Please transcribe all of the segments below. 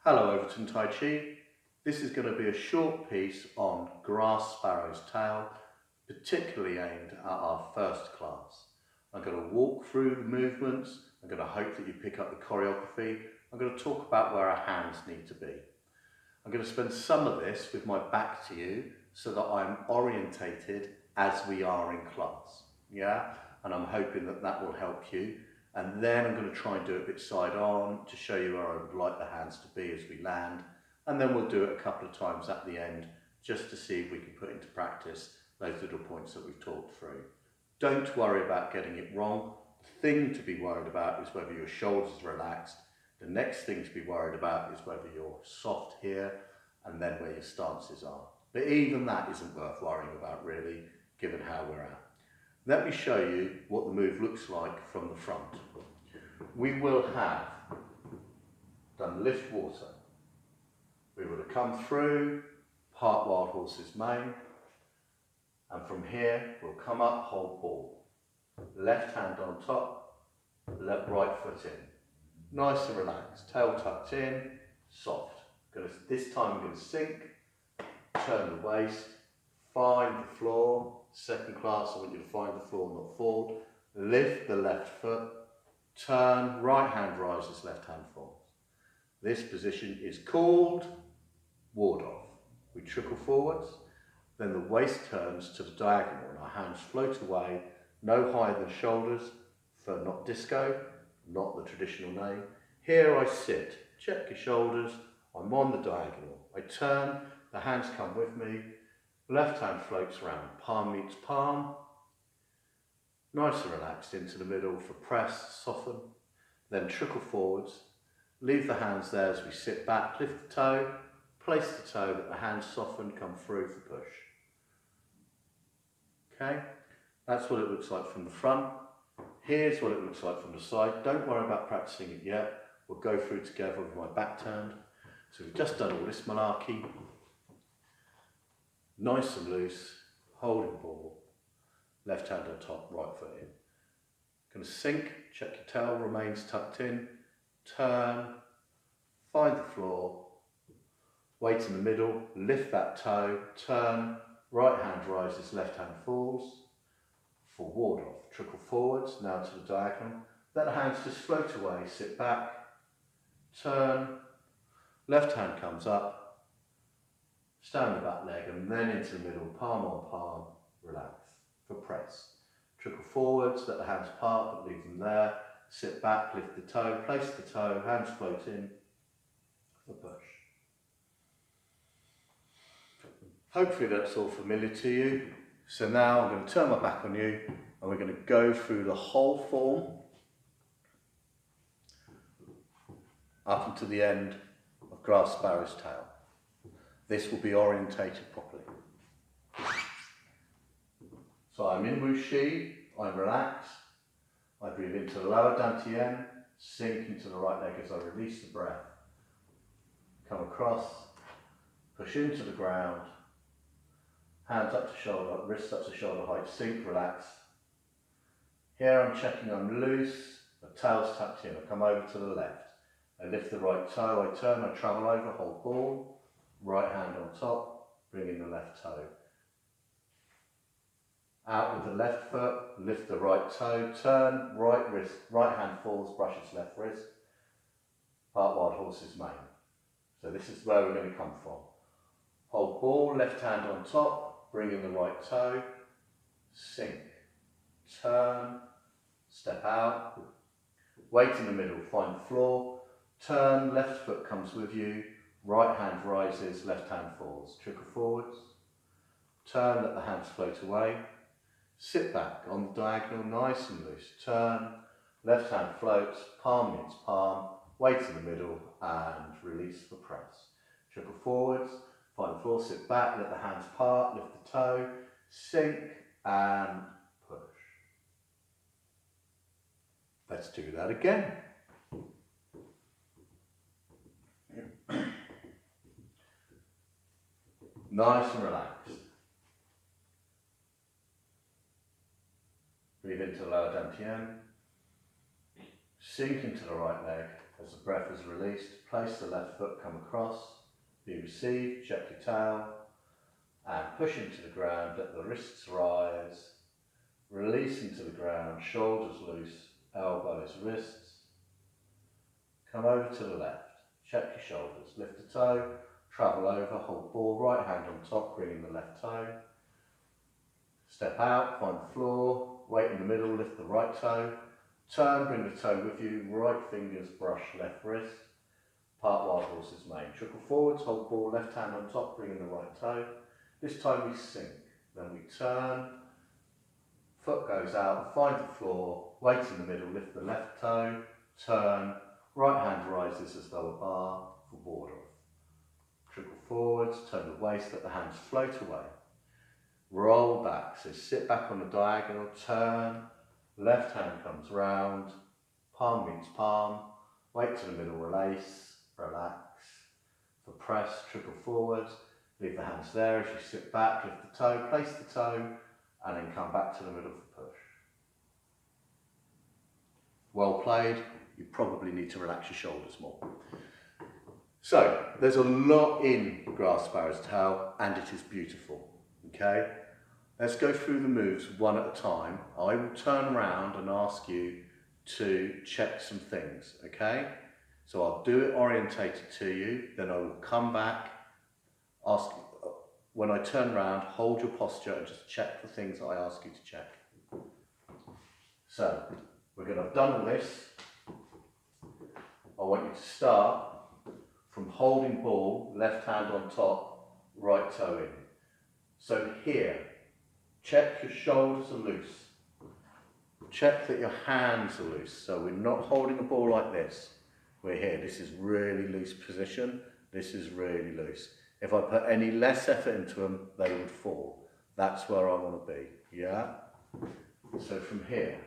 Hello Overton Tai-Chi. This is going to be a short piece on grass sparrow's tail, particularly aimed at our first class. I'm going to walk through the movements. I'm going to hope that you pick up the choreography. I'm going to talk about where our hands need to be. I'm going to spend some of this with my back to you so that I'm orientated as we are in class. Yeah? And I'm hoping that that will help you. And then I'm going to try and do it a bit side on to show you where I would like the hands to be as we land. And then we'll do it a couple of times at the end just to see if we can put into practice those little points that we've talked through. Don't worry about getting it wrong. The thing to be worried about is whether your shoulders are relaxed. The next thing to be worried about is whether you're soft here and then where your stances are. But even that isn't worth worrying about really, given how we're at. Let me show you what the move looks like from the front. We will have done lift water. We would have come through, part wild horse's mane, and from here we'll come up, hold ball. Left hand on top, right foot in. Nice and relaxed, tail tucked in, soft. This time I'm going to sink, turn the waist, find the floor. Second class, I want you to find the floor, not fall. Lift the left foot, turn, right hand rises, left hand falls. This position is called ward off. We trickle forwards, then the waist turns to the diagonal and our hands float away, no higher than shoulders for not disco, not the traditional name. Here I sit, check your shoulders, I'm on the diagonal. I turn, the hands come with me, left hand floats around, palm meets palm. Nice and relaxed into the middle for press, soften. Then trickle forwards. Leave the hands there as we sit back, lift the toe, place the toe, let the hands soften, come through for push. Okay, that's what it looks like from the front. Here's what it looks like from the side. Don't worry about practicing it yet. We'll go through together with my back turned. So we've just done all this malarkey. Nice and loose, holding ball, left hand on top, right foot in. Going to sink, check your tail remains tucked in, turn, find the floor, weight in the middle, lift that toe, turn, right hand rises, left hand falls, for ward off, trickle forwards, now to the diagonal, let the hands just float away, sit back, turn, left hand comes up, stand the back leg and then into the middle, palm on palm, relax for press. Trickle forwards, let the hands part but leave them there. Sit back, lift the toe, place the toe, hands float in for push. Hopefully that's all familiar to you. So now I'm going to turn my back on you and we're going to go through the whole form up until the end of grass sparrow's tail. This will be orientated properly. So I'm in wuxi, I'm relaxed, I breathe into the lower dantian, sink into the right leg as I release the breath. Come across, push into the ground, hands up to shoulder, wrists up to shoulder height, sink, relax. Here I'm checking I'm loose, the tail's tucked in, I come over to the left. I lift the right toe, I turn, I travel over, hold ball. Right hand on top, bring in the left toe. Out with the left foot, lift the right toe, turn, right wrist, right hand falls, brushes left wrist. Part wild horse's mane. So this is where we're going to come from. Hold ball, left hand on top, bring in the right toe, sink, turn, step out, weight in the middle, find the floor, turn, left foot comes with you, right hand rises, left hand falls. Trickle forwards. Turn, let the hands float away. Sit back on the diagonal, nice and loose. Turn, left hand floats, palm meets palm, weight in the middle, and release for press. Trickle forwards, find the floor, sit back, let the hands part, lift the toe, sink, and push. Let's do that again. Nice and relaxed. Breathe into the lower dantian. Sink into the right leg. As the breath is released, place the left foot, come across, be received, check your tail, and push into the ground, let the wrists rise, release into the ground, shoulders loose, elbows, wrists. Come over to the left, check your shoulders, lift the toe, travel over, hold ball, right hand on top, bring in the left toe. Step out, find the floor, weight in the middle, lift the right toe, turn, bring the toe with you, right fingers brush left wrist, part wild horse's mane. Trickle forwards, hold ball, left hand on top, bring in the right toe. This time we sink, then we turn, foot goes out, find the floor, weight in the middle, lift the left toe, turn, right hand rises as though a bar for board off. Trickle forwards, turn the waist, let the hands float away. Roll back, so sit back on the diagonal, turn, left hand comes round, palm meets palm, weight to the middle, release, relax. For press, trickle forwards, leave the hands there as you sit back, lift the toe, place the toe, and then come back to the middle for push. Well played, you probably need to relax your shoulders more. So, there's a lot in grass sparrow's tail, and it is beautiful. Okay, let's go through the moves one at a time. I will turn around and ask you to check some things, okay? So I'll do it orientated to you, then I will come back, ask, when I turn around, hold your posture and just check the things that I ask you to check. So, we're going to have done all this. I want you to start from holding ball, left hand on top, right toe in. So here, check your shoulders are loose. Check that your hands are loose. So we're not holding the ball like this. We're here. This is really loose position. This is really loose. If I put any less effort into them, they would fall. That's where I want to be. Yeah? So from here,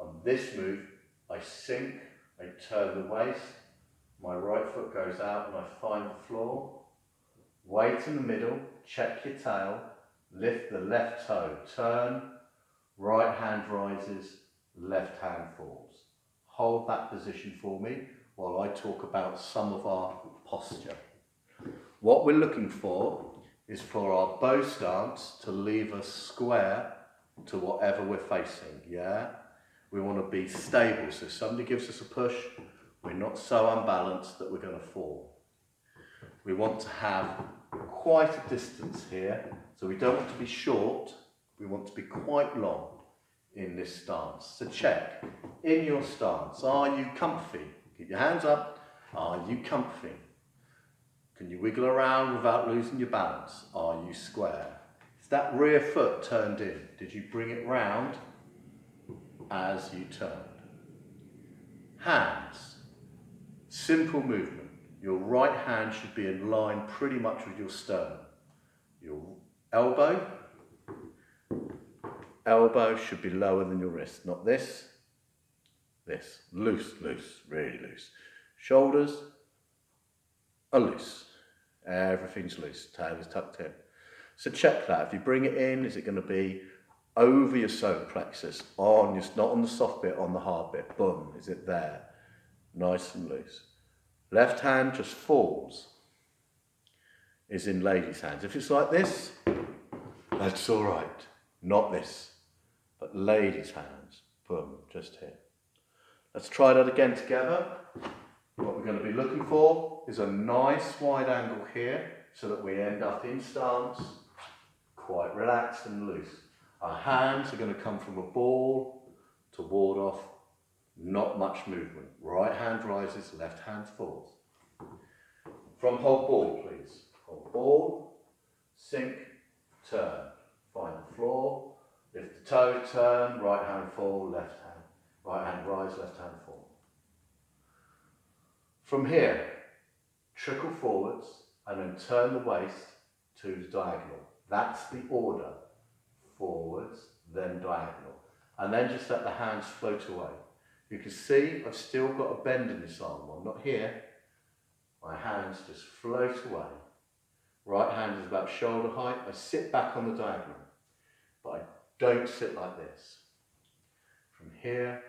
on this move, I sink, I turn the waist, my right foot goes out and I find the floor. Weight in the middle, check your tail, lift the left toe, turn, right hand rises, left hand falls. Hold that position for me while I talk about some of our posture. What we're looking for is for our bow stance to leave us square to whatever we're facing, yeah? We want to be stable, so if somebody gives us a push, we're not so unbalanced that we're going to fall. We want to have quite a distance here, so we don't want to be short, we want to be quite long in this stance. So check, in your stance, are you comfy? Keep your hands up, are you comfy? Can you wiggle around without losing your balance? Are you square? Is that rear foot turned in? Did you bring it round as you turned? Hands, simple movement. Your right hand should be in line pretty much with your sternum. Your elbow should be lower than your wrist, not this, this. Loose, loose, really loose. Shoulders are loose. Everything's loose, tail is tucked in. So check that. If you bring it in, is it going to be over your solar plexus, on your, not on the soft bit, on the hard bit? Boom, is it there? Nice and loose. Left hand just falls, is in lady's hands. If it's like this, that's all right. Not this, but lady's hands. Boom, just here. Let's try that again together. What we're going to be looking for is a nice wide angle here so that we end up in stance, quite relaxed and loose. Our hands are going to come from a ball to ward off. Not much movement. Right hand rises, left hand falls. From hold ball, please. Hold ball, sink, turn. Find the floor, lift the toe, turn, right hand fall, left hand. Right hand rise, left hand fall. From here, trickle forwards and then turn the waist to the diagonal. That's the order. Forwards, then diagonal. And then just let the hands float away. You can see I've still got a bend in this arm. Well, not here. My hands just float away. Right hand is about shoulder height. I sit back on the diagonal, but I don't sit like this. From here,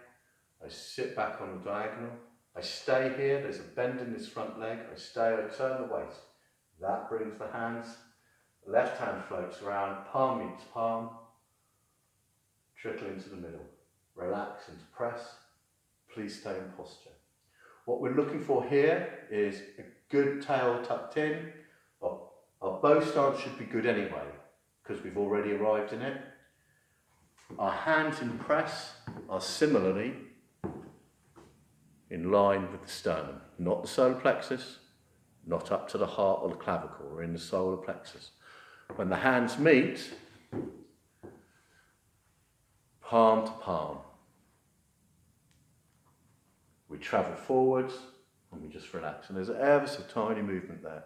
I sit back on the diagonal. I stay here, there's a bend in this front leg. I stay, I turn the waist. That brings the hands. The left hand floats around, palm meets palm. Trickle into the middle. Relax into press. Please stay in posture. What we're looking for here is a good tail tucked in. Our bow stance should be good anyway, because we've already arrived in it. Our hands in press are similarly in line with the sternum, not the solar plexus, not up to the heart or the clavicle, or in the solar plexus. When the hands meet, palm to palm, we travel forwards and we just relax. And there's ever so tiny movement there.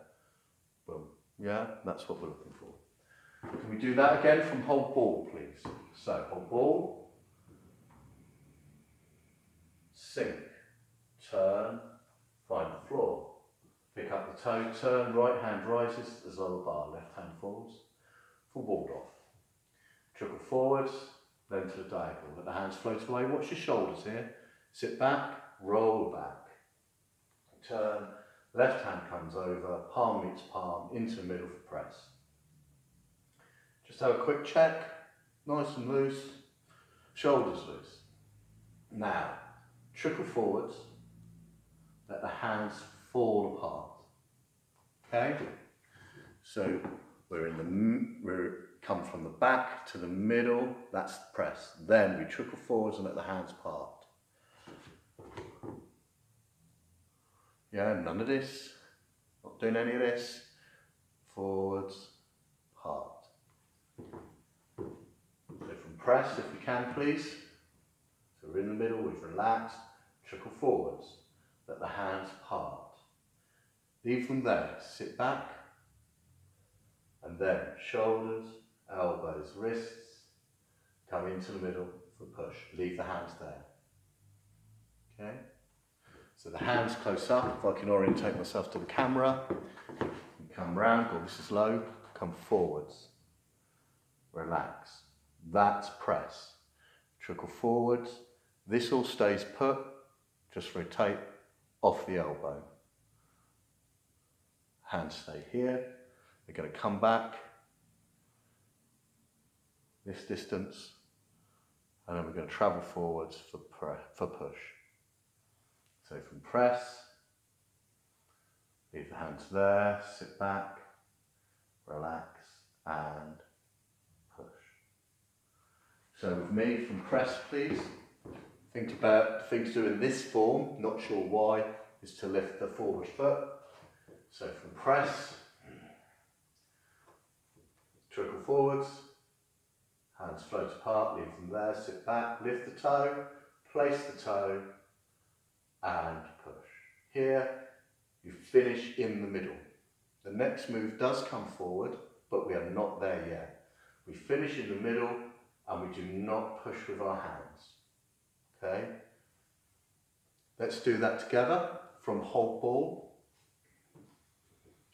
Boom. Yeah, that's what we're looking for. Can we do that again from whole ball, please? So, whole ball, sink, turn, find the floor. Pick up the toe, turn, right hand rises to the lower bar, left hand falls, full ball off. Trickle forwards, then to the diagonal. Let the hands float away. Watch your shoulders here. Sit back, roll back. Turn, left hand comes over, palm meets palm, into the middle for press. Just have a quick check, nice and loose, shoulders loose. Now, trickle forwards, let the hands fall apart. Okay? So we're come from the back to the middle, that's the press. Then we trickle forwards and let the hands part. Yeah, none of this, not doing any of this. Forwards, part. So from press, if we can please. So we're in the middle, we've relaxed, trickle forwards, let the hands part. Leave them there, sit back, and then shoulders, elbows, wrists, come into the middle for push. Leave the hands there. Okay? So the hands close up, if I can orientate myself to the camera, come round, oh this is low, come forwards, relax. That's press. Trickle forwards, this all stays put, just rotate off the elbow. Hands stay here, they're going to come back this distance, and then we're going to travel forwards for push. So from press, leave the hands there, sit back, relax, and push. So with me, from press please, think about things to do in this form, not sure why, is to lift the forward foot. So from press, trickle forwards, hands float apart, leave them there, sit back, lift the toe, place the toe, and push. Here, you finish in the middle. The next move does come forward, but we are not there yet. We finish in the middle, and we do not push with our hands. Okay? Let's do that together from whole ball.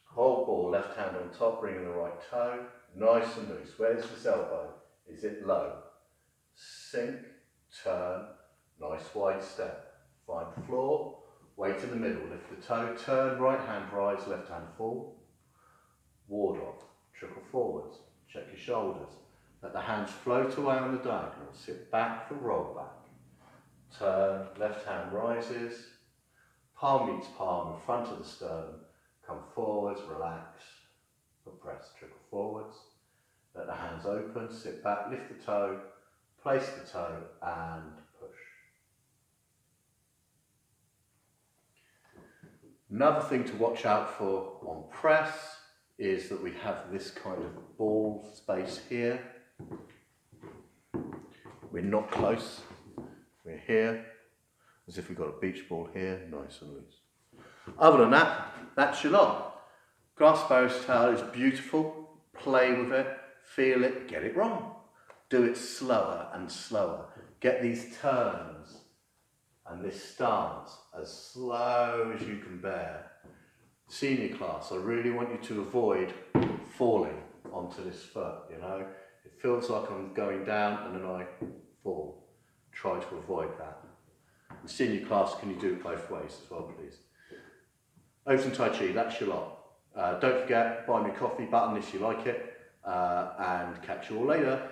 Whole ball, left hand on top, bringing the right toe, nice and loose. Where's this elbow? Is it low? Sink, turn, nice wide step. Find the floor, weight in the middle, lift the toe, turn, right hand rise, left hand fall. Ward off, trickle forwards, check your shoulders. Let the hands float away on the diagonal, sit back for roll back. Turn, left hand rises, palm meets palm in front of the sternum. Come forwards, relax, for press, trickle forwards. Let the hands open, sit back, lift the toe, place the toe and push. Another thing to watch out for on press is that we have this kind of ball space here. We're not close, we're here, as if we've got a beach ball here, nice and loose. Other than that, that's your lot. Grass sparrow's tail is beautiful, play with it, feel it, get it wrong. Do it slower and slower. Get these turns and this stance as slow as you can bear. Senior class, I really want you to avoid falling onto this foot, you know. It feels like I'm going down and then I fall. Try to avoid that. In senior class, can you do it both ways as well, please? Overton Tai-Chi, that's your lot. Don't forget, buy me a coffee button if you like it, and catch you all later.